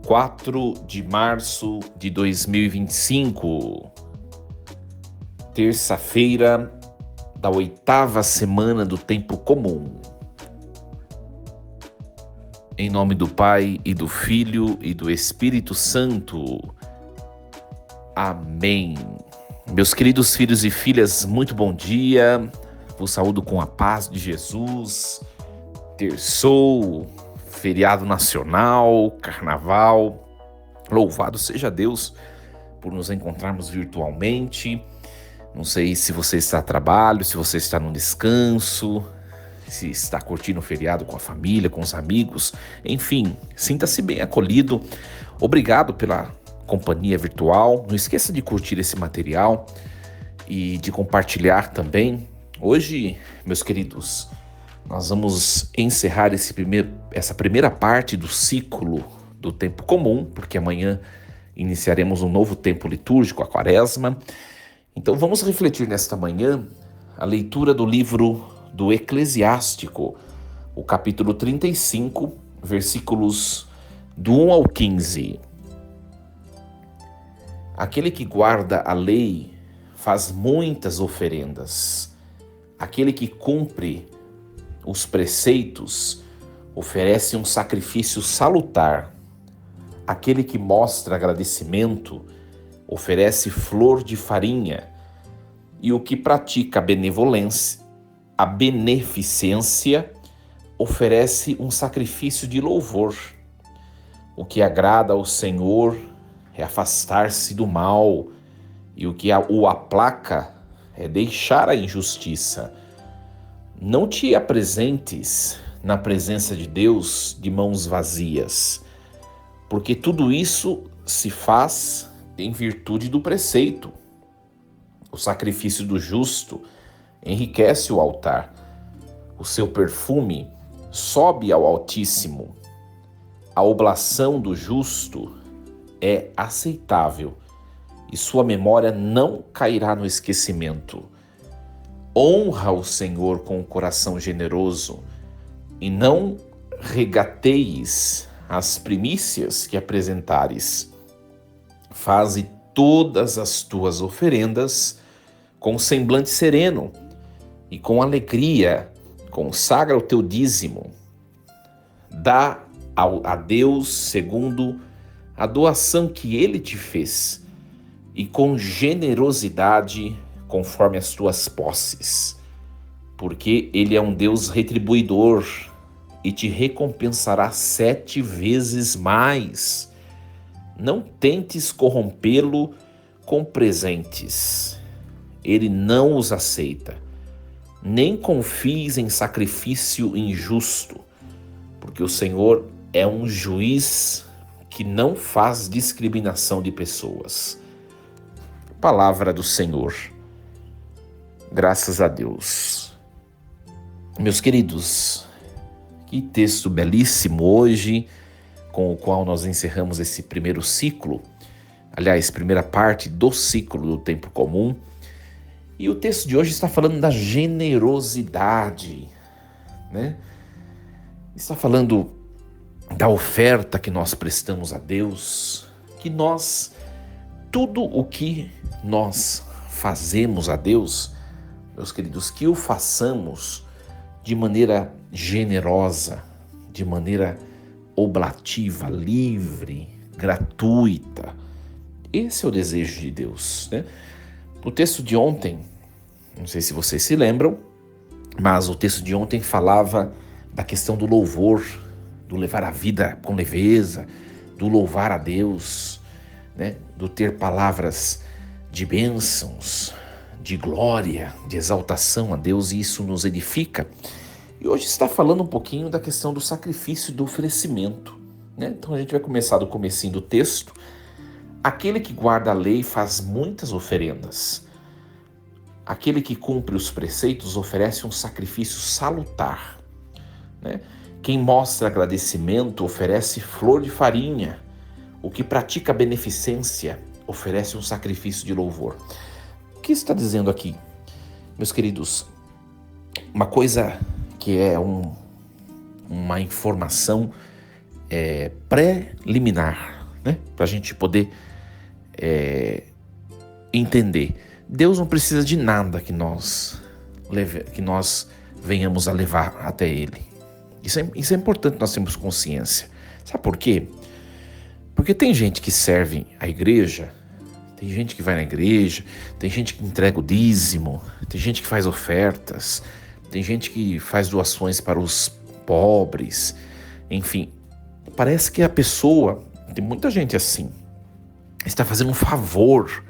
4 de março de 2025, terça-feira da 8ª semana do tempo comum. Em nome do Pai, e do Filho, e do Espírito Santo. Amém. Meus queridos filhos e filhas, muito bom dia. Vos saúdo com a paz de Jesus. Terçou, feriado nacional, carnaval. Louvado seja Deus por nos encontrarmos virtualmente. Não sei se você está a trabalho, se você está no descanso, se está curtindo o feriado com a família, com os amigos. Enfim, sinta-se bem acolhido. Obrigado pela companhia virtual. Não esqueça de curtir esse material e de compartilhar também. Hoje, meus queridos, nós vamos encerrar essa primeira parte do ciclo do tempo comum, porque amanhã iniciaremos um novo tempo litúrgico, a Quaresma. Então vamos refletir nesta manhã a leitura do livro do Eclesiástico, o capítulo 35, versículos do 1 ao 15. Aquele que guarda a lei faz muitas oferendas. Aquele que cumpre os preceitos oferece um sacrifício salutar. Aquele que mostra agradecimento oferece flor de farinha. E o que pratica a beneficência, oferece um sacrifício de louvor. O que agrada ao Senhor é afastar-se do mal, e o que o aplaca é deixar a injustiça. Não te apresentes na presença de Deus de mãos vazias, porque tudo isso se faz em virtude do preceito. O sacrifício do justo enriquece o altar. O seu perfume sobe ao Altíssimo. A oblação do justo é aceitável e sua memória não cairá no esquecimento. Honra o Senhor com o coração generoso e não regateis as primícias que apresentares. Faze todas as tuas oferendas com semblante sereno e com alegria consagra o teu dízimo. Dá a Deus segundo a doação que Ele te fez e com generosidade conforme as tuas posses, porque Ele é um Deus retribuidor e te recompensará 7 vezes mais. Não tentes corrompê-lo com presentes. Ele não os aceita. Nem confies em sacrifício injusto, porque o Senhor é um juiz que não faz discriminação de pessoas. Palavra do Senhor. Graças a Deus. Meus queridos, que texto belíssimo hoje, com o qual nós encerramos esse primeiro ciclo, aliás, primeira parte do ciclo do tempo comum. E o texto de hoje está falando da generosidade, né? Está falando da oferta que nós prestamos a Deus, que tudo o que nós fazemos a Deus, meus queridos, que o façamos de maneira generosa, de maneira oblativa, livre, gratuita. Esse é o desejo de Deus, né? O texto de ontem, não sei se vocês se lembram, mas o texto de ontem falava da questão do louvor, do levar a vida com leveza, do louvar a Deus, né? Do ter palavras de bênçãos, de glória, de exaltação a Deus, e isso nos edifica. E hoje está falando um pouquinho da questão do sacrifício e do oferecimento, né? Então a gente vai começar do comecinho do texto. Aquele que guarda a lei faz muitas oferendas. Aquele que cumpre os preceitos oferece um sacrifício salutar, né? Quem mostra agradecimento oferece flor de farinha. O que pratica beneficência oferece um sacrifício de louvor. O que está dizendo aqui, meus queridos? Uma coisa que é uma informação preliminar, né? Para a gente poder entender. Deus não precisa de nada que nós venhamos a levar até Ele. Isso é importante nós termos consciência. Sabe por quê? Porque tem gente que serve a igreja, tem gente que vai na igreja, tem gente que entrega o dízimo, tem gente que faz ofertas, tem gente que faz doações para os pobres, enfim. Parece que a pessoa, tem muita gente assim, está fazendo um favor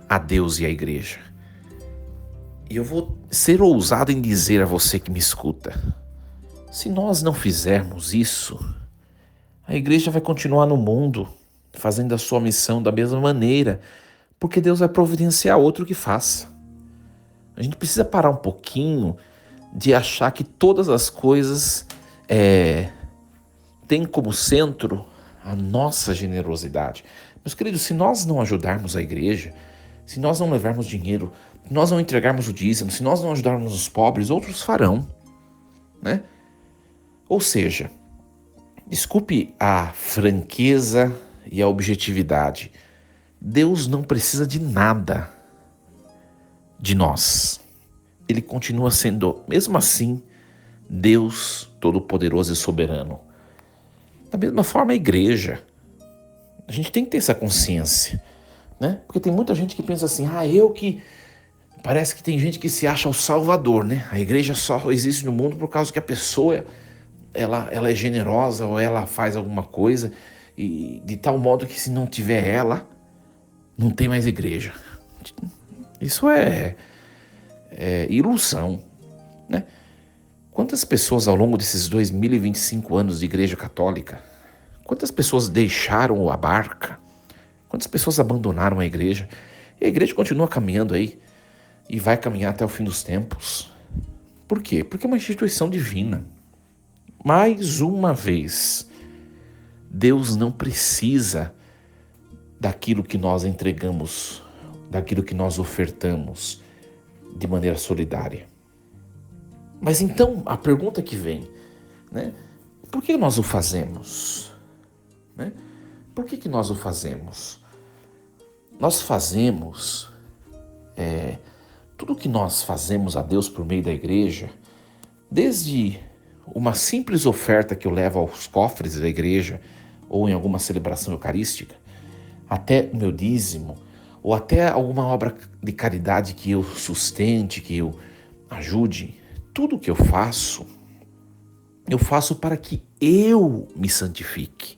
a Deus e à igreja. E eu vou ser ousado em dizer a você que me escuta, se nós não fizermos isso, a igreja vai continuar no mundo, fazendo a sua missão da mesma maneira, porque Deus vai providenciar outro que faça. A gente precisa parar um pouquinho de achar que todas as coisas têm como centro a nossa generosidade. Meus queridos, se nós não ajudarmos a igreja, se nós não levarmos dinheiro, se nós não entregarmos o dízimo, se nós não ajudarmos os pobres, outros farão, né? Ou seja, desculpe a franqueza e a objetividade, Deus não precisa de nada de nós. Ele continua sendo, mesmo assim, Deus Todo-Poderoso e Soberano. Da mesma forma, a igreja. A gente tem que ter essa consciência, né? Porque tem muita gente que pensa assim, parece que tem gente que se acha o salvador, né? A igreja só existe no mundo por causa que a pessoa, ela é generosa ou ela faz alguma coisa, e de tal modo que se não tiver ela, não tem mais igreja. Isso é ilusão, né? Quantas pessoas ao longo desses 2025 anos de igreja católica, quantas pessoas deixaram a barca? Quantas pessoas abandonaram a igreja? E a igreja continua caminhando aí e vai caminhar até o fim dos tempos. Por quê? Porque é uma instituição divina. Mais uma vez, Deus não precisa daquilo que nós entregamos, daquilo que nós ofertamos de maneira solidária. Mas então, a pergunta que vem, né? Por que nós o fazemos? Né? Por que nós o fazemos? Nós fazemos tudo o que nós fazemos a Deus por meio da igreja, desde uma simples oferta que eu levo aos cofres da igreja ou em alguma celebração eucarística, até o meu dízimo, ou até alguma obra de caridade que eu sustente, que eu ajude. Tudo que eu faço para que eu me santifique.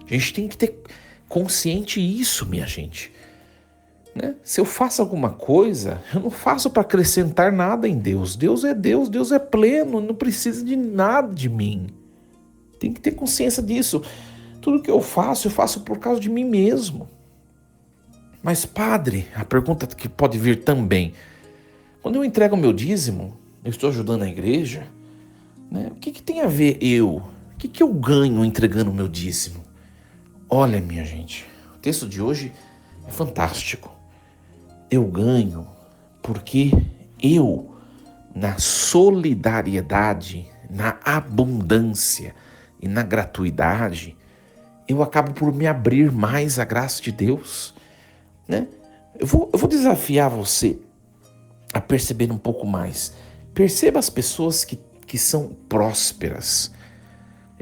A gente tem que ter consciente isso, minha gente. Né? Se eu faço alguma coisa, eu não faço para acrescentar nada em Deus. Deus é pleno, não precisa de nada de mim. Tem que ter consciência disso. Tudo que eu faço por causa de mim mesmo. Mas, padre, a pergunta que pode vir também, quando eu entrego o meu dízimo, eu estou ajudando a igreja, né? O que tem a ver eu? O que eu ganho entregando o meu dízimo? Olha, minha gente, o texto de hoje é fantástico. Eu ganho porque eu, na solidariedade, na abundância e na gratuidade, eu acabo por me abrir mais à graça de Deus, né? Eu vou desafiar você a perceber um pouco mais. Perceba as pessoas que são prósperas.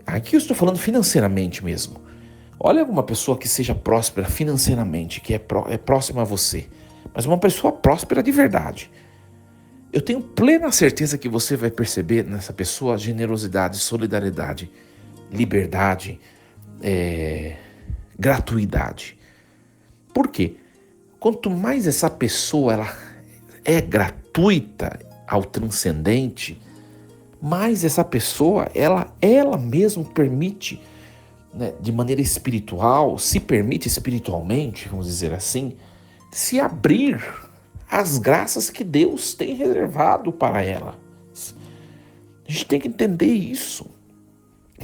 Aqui eu estou falando financeiramente mesmo. Olha alguma pessoa que seja próspera financeiramente, que é próxima a você, mas uma pessoa próspera de verdade. Eu tenho plena certeza que você vai perceber nessa pessoa generosidade, solidariedade, liberdade, gratuidade. Por quê? Quanto mais essa pessoa ela é gratuita ao transcendente, mais essa pessoa ela mesma permite, né, de maneira espiritual, se permite espiritualmente, vamos dizer assim, se abrir às graças que Deus tem reservado para ela. A gente tem que entender isso.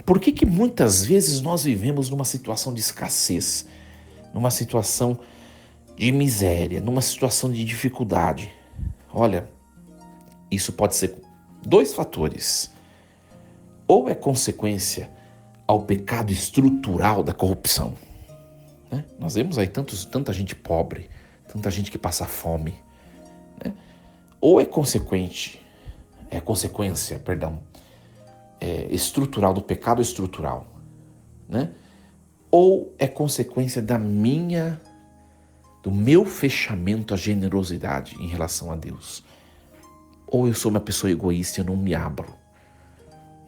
Por que muitas vezes nós vivemos numa situação de escassez, numa situação de miséria, numa situação de dificuldade? Olha, isso pode ser 2 fatores. Ou é consequência ao pecado estrutural da corrupção. né? Nós vemos aí tanta gente pobre, tanta gente que passa fome, né? Ou é consequência, estrutural do pecado estrutural, né? Ou é consequência do meu fechamento à generosidade em relação a Deus. Ou eu sou uma pessoa egoísta e eu não me abro,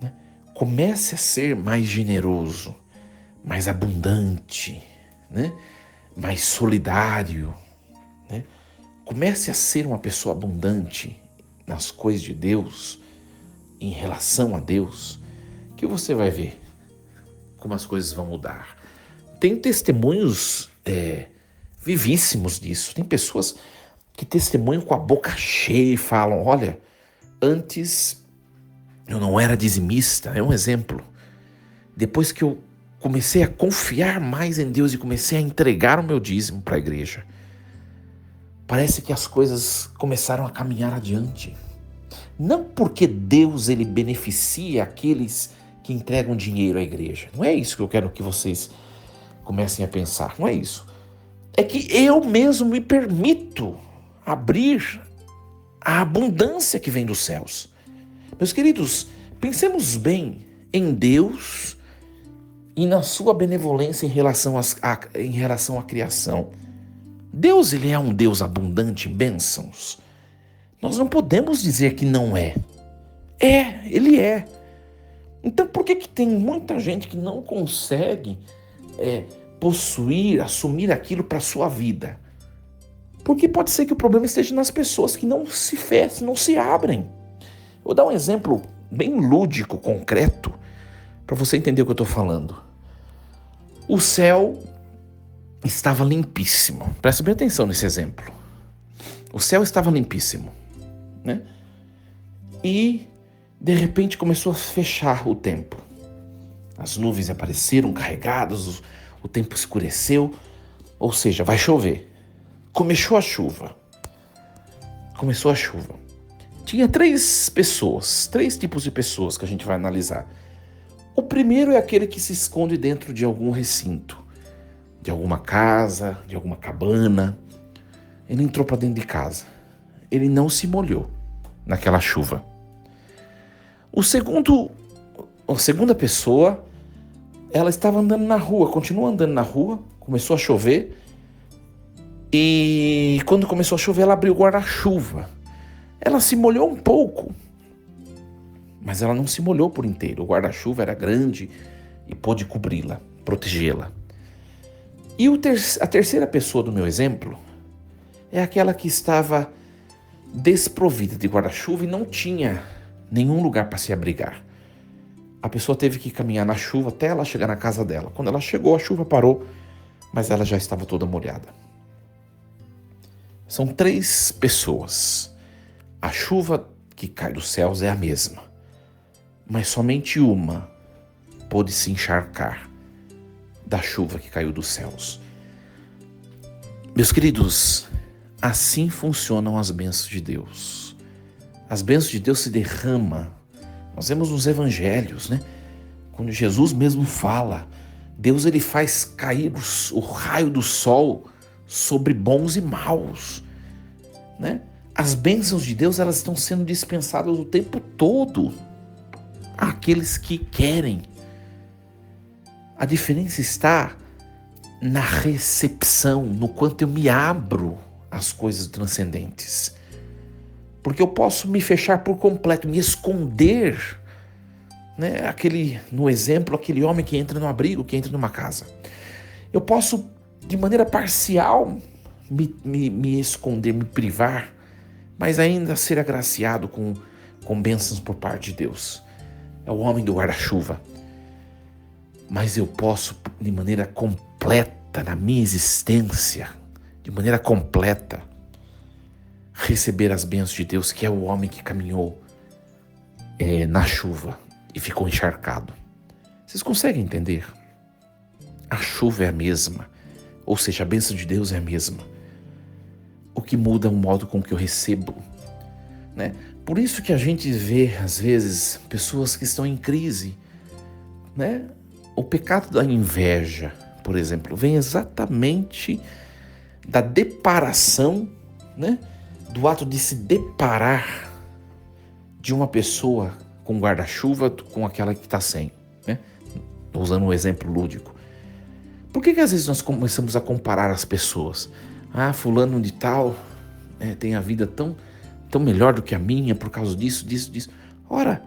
né? Comece a ser mais generoso, mais abundante, né? Mais solidário, né? Comece a ser uma pessoa abundante nas coisas de Deus, em relação a Deus, que você vai ver como as coisas vão mudar. Tem testemunhos vivíssimos disso. Tem pessoas que testemunham com a boca cheia e falam: olha, antes eu não era dizimista, é um exemplo. Depois que eu comecei a confiar mais em Deus e comecei a entregar o meu dízimo para a igreja, parece que as coisas começaram a caminhar adiante. Não porque Deus ele beneficia aqueles que entregam dinheiro à igreja. Não é isso que eu quero que vocês comecem a pensar. Não é isso. É que eu mesmo me permito abrir a abundância que vem dos céus. Meus queridos, pensemos bem em Deus e na sua benevolência em relação à criação. Deus ele é um Deus abundante em bênçãos. Nós não podemos dizer que não é. Ele é. Então por que tem muita gente que não consegue assumir aquilo para a sua vida? Porque pode ser que o problema esteja nas pessoas que não se abrem. Vou dar um exemplo bem lúdico, concreto, para você entender o que eu estou falando. O céu estava limpíssimo. Presta bem atenção nesse exemplo. O céu estava limpíssimo, né? E, de repente, começou a fechar o tempo. As nuvens apareceram carregadas, o tempo escureceu, ou seja, vai chover. Começou a chuva. Tinha três tipos de pessoas que a gente vai analisar. O primeiro é aquele que se esconde dentro de algum recinto, de alguma casa, de alguma cabana. Ele entrou para dentro de casa. Ele não se molhou naquela chuva. A segunda pessoa, ela estava andando na rua, continua andando na rua, começou a chover. E quando começou a chover, ela abriu o guarda-chuva. Ela se molhou um pouco, mas ela não se molhou por inteiro. O guarda-chuva era grande e pôde cobri-la, protegê-la. E a terceira pessoa do meu exemplo é aquela que estava desprovida de guarda-chuva e não tinha nenhum lugar para se abrigar. A pessoa teve que caminhar na chuva até ela chegar na casa dela. Quando ela chegou, a chuva parou, mas ela já estava toda molhada. São três pessoas. A chuva que cai dos céus é a mesma, mas somente uma pôde se encharcar da chuva que caiu dos céus. Meus queridos, assim funcionam as bênçãos de Deus. As bênçãos de Deus se derramam. Nós vemos nos evangelhos, né? Quando Jesus mesmo fala, Deus ele faz cair o raio do sol sobre bons e maus, né? As bênçãos de Deus, elas estão sendo dispensadas o tempo todo àqueles que querem. A diferença está na recepção, no quanto eu me abro às coisas transcendentes. Porque eu posso me fechar por completo, me esconder, né? No exemplo, aquele homem que entra no abrigo, que entra numa casa. Eu posso, de maneira parcial, me esconder, me privar, mas ainda ser agraciado com bênçãos por parte de Deus. É o homem do guarda-chuva. Mas eu posso, de maneira completa, na minha existência, de maneira completa, receber as bênçãos de Deus, que é o homem que caminhou na chuva e ficou encharcado. Vocês conseguem entender? A chuva é a mesma, ou seja, a bênção de Deus é a mesma. O que muda é o modo com que eu recebo, né? Por isso que a gente vê, às vezes, pessoas que estão em crise, né? O pecado da inveja, por exemplo, vem exatamente da deparação, né? Do ato de se deparar de uma pessoa com guarda-chuva com aquela que está sem, né? Usando um exemplo lúdico. Por que às vezes nós começamos a comparar as pessoas? Ah, fulano de tal tem a vida tão melhor do que a minha por causa disso. Ora,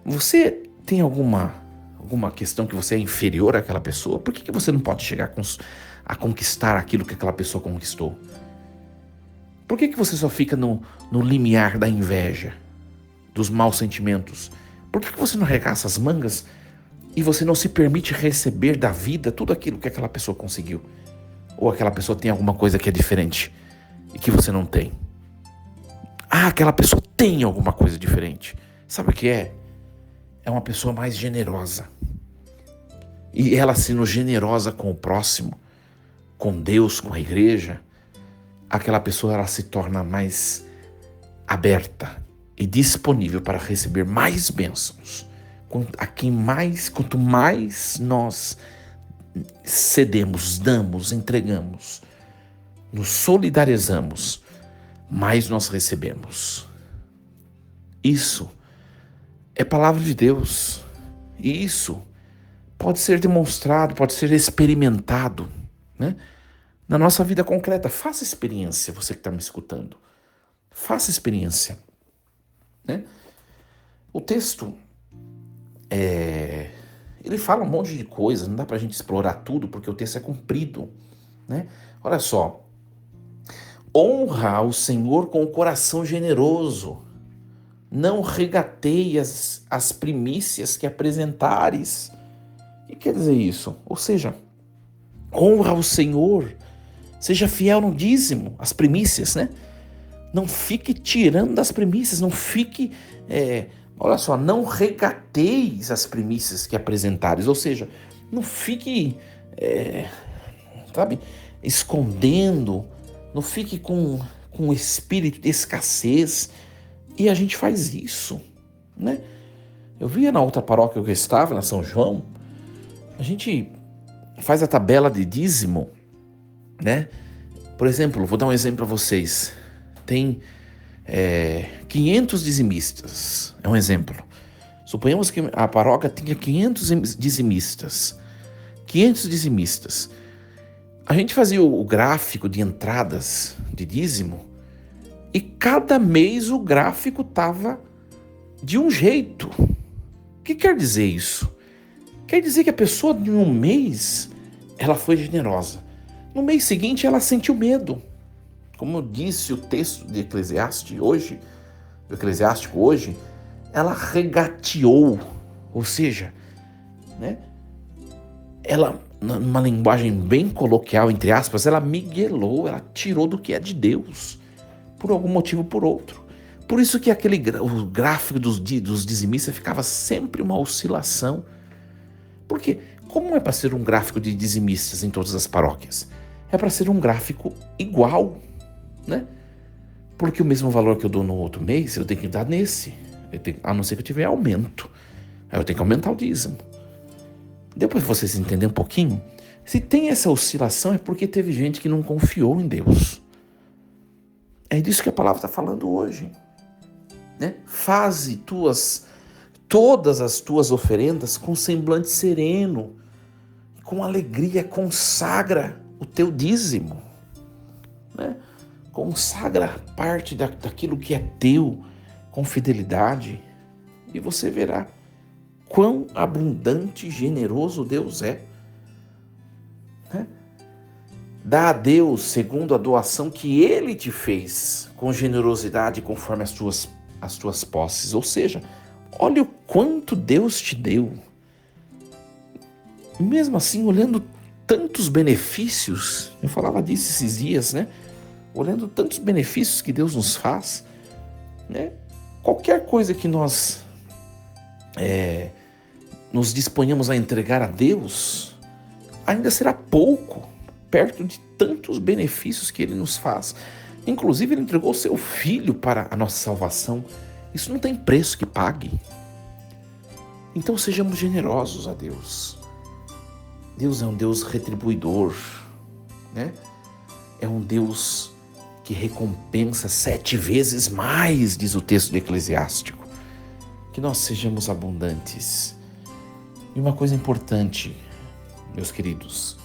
você tem alguma questão que você é inferior àquela pessoa? Por que você não pode chegar a conquistar aquilo que aquela pessoa conquistou? Por que você só fica no limiar da inveja, dos maus sentimentos? Por que você não arregaça as mangas e você não se permite receber da vida tudo aquilo que aquela pessoa conseguiu? Ou aquela pessoa tem alguma coisa que é diferente e que você não tem? Ah, aquela pessoa tem alguma coisa diferente. Sabe o que é? É uma pessoa mais generosa. E ela sendo generosa com o próximo, com Deus, com a igreja, aquela pessoa ela se torna mais aberta e disponível para receber mais bênçãos. Quanto mais nós cedemos, damos, entregamos, nos solidarizamos, mais nós recebemos. Isso é palavra de Deus. E isso pode ser demonstrado, pode ser experimentado, né? Na nossa vida concreta. Faça experiência, você que está me escutando. Faça experiência, né? O texto, ele fala um monte de coisa, não dá pra gente explorar tudo, porque o texto é comprido, né? Olha só. Honra ao Senhor com o coração generoso. Não regateias as primícias que apresentares. O que quer dizer isso? Ou seja, honra ao Senhor. Seja fiel no dízimo, as primícias, né? Não fique tirando das primícias, não fique... olha só, não regateis as primícias que apresentares. Ou seja, não fique, escondendo, não fique com um espírito de escassez. E a gente faz isso, né? Eu via na outra paróquia que eu estava, na São João, a gente faz a tabela de dízimo, né? Por exemplo, vou dar um exemplo para vocês. Tem 500 dizimistas, é um exemplo. Suponhamos que a paróquia tenha 500 dizimistas. 500 dizimistas. A gente fazia o gráfico de entradas de dízimo e cada mês o gráfico estava de um jeito. O que quer dizer isso? Quer dizer que a pessoa de um mês ela foi generosa. No mês seguinte ela sentiu medo. Como disse o texto de Eclesiástico hoje, ela regateou, ou seja, né? Ela, numa linguagem bem coloquial, entre aspas, ela miguelou, ela tirou do que é de Deus, por algum motivo ou por outro. Por isso que o gráfico dos dizimistas ficava sempre uma oscilação. Porque como é para ser um gráfico de dizimistas em todas as paróquias? É para ser um gráfico igual, né? Porque o mesmo valor que eu dou no outro mês, eu tenho que dar nesse. A não ser que eu tiver aumento. Aí eu tenho que aumentar o dízimo. Depois vocês entenderem um pouquinho, se tem essa oscilação é porque teve gente que não confiou em Deus. É disso que a palavra está falando hoje, né? Faze todas as tuas oferendas com semblante sereno, com alegria, consagra o teu dízimo, né? Consagra parte daquilo que é teu com fidelidade e você verá quão abundante e generoso Deus é, né? Dá a Deus segundo a doação que Ele te fez, com generosidade conforme as tuas posses. Ou seja, olha o quanto Deus te deu. E mesmo assim, olhando tantos benefícios, eu falava disso esses dias, né? Olhando tantos benefícios que Deus nos faz, né? Qualquer coisa que nós nos disponhamos a entregar a Deus, ainda será pouco, perto de tantos benefícios que Ele nos faz. Inclusive, Ele entregou o seu Filho para a nossa salvação. Isso não tem preço que pague. Então, sejamos generosos a Deus. Deus é um Deus retribuidor, né? É um Deus que recompensa 7 vezes mais, diz o texto de Eclesiástico. Que nós sejamos abundantes. E uma coisa importante, meus queridos,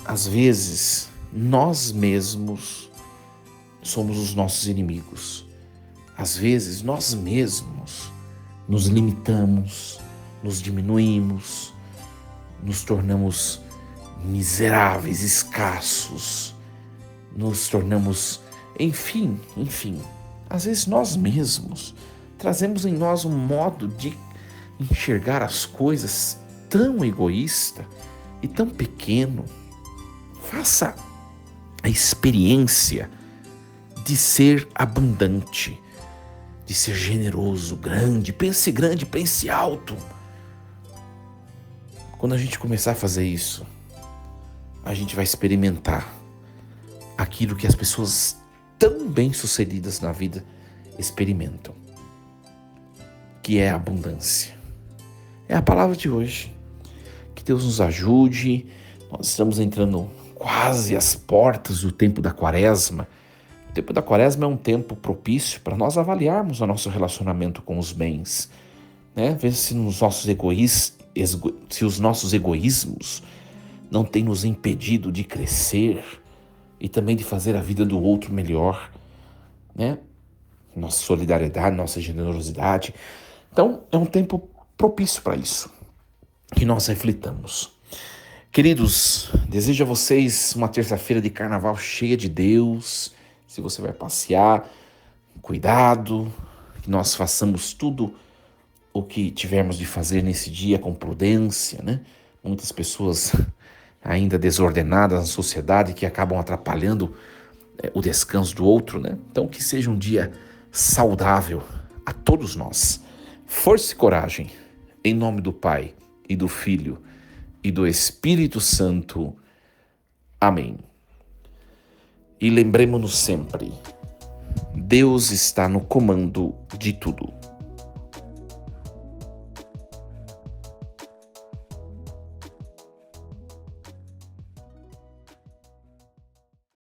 às vezes nós mesmos somos os nossos inimigos. Às vezes nós mesmos nos limitamos, nos diminuímos, nos tornamos miseráveis, escassos, nos tornamos, enfim. Às vezes nós mesmos trazemos em nós um modo de enxergar as coisas tão egoísta e tão pequeno. Faça a experiência de ser abundante, de ser generoso, grande, pense alto. Quando a gente começar a fazer isso, a gente vai experimentar aquilo que as pessoas tão bem-sucedidas na vida experimentam, que é a abundância. É a palavra de hoje. Que Deus nos ajude. Nós estamos entrando quase às portas do tempo da Quaresma. O tempo da Quaresma é um tempo propício para nós avaliarmos o nosso relacionamento com os bens, né? Ver se os nossos egoísmos não têm nos impedido de crescer e também de fazer a vida do outro melhor, né? Nossa solidariedade, nossa generosidade. Então, é um tempo propício para isso, que nós reflitamos. Queridos, desejo a vocês uma terça-feira de carnaval cheia de Deus. Se você vai passear, cuidado, que nós façamos tudo o que tivermos de fazer nesse dia com prudência, né? Muitas pessoas ainda desordenadas na sociedade que acabam atrapalhando o descanso do outro, né? Então, que seja um dia saudável a todos nós. Força e coragem, em nome do Pai e do Filho e do Espírito Santo. Amém. E lembremos-nos sempre, Deus está no comando de tudo.